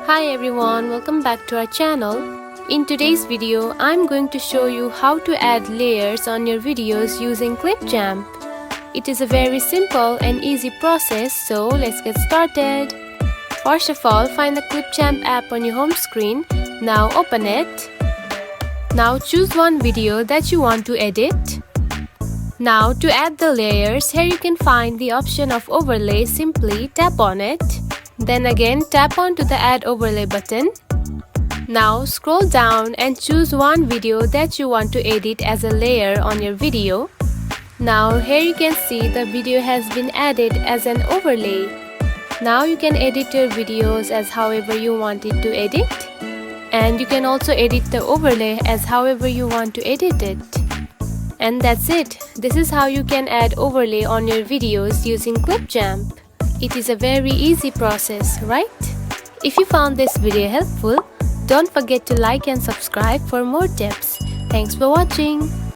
Hi everyone, welcome back to our channel. In today's video, I'm going to show you how to add layers on your videos using Clipchamp. It is a very simple and easy process, so let's get started. First of all, find the Clipchamp app on your home screen. Now open it. Now choose one video that you want to edit. Now to add the layers, here you can find the option of overlay. Simply tap on it. Then again tap onto the add overlay button. Now scroll down and choose one video that you want to edit as a layer on your video. Now here you can see the video has been added as an overlay. Now you can edit your videos as however you want it to edit. And you can also edit the overlay as however you want to edit it. And that's it. This is how you can add overlay on your videos using Clipchamp. It is a very easy process, right? If you found this video helpful, don't forget to like and subscribe for more tips. Thanks for watching.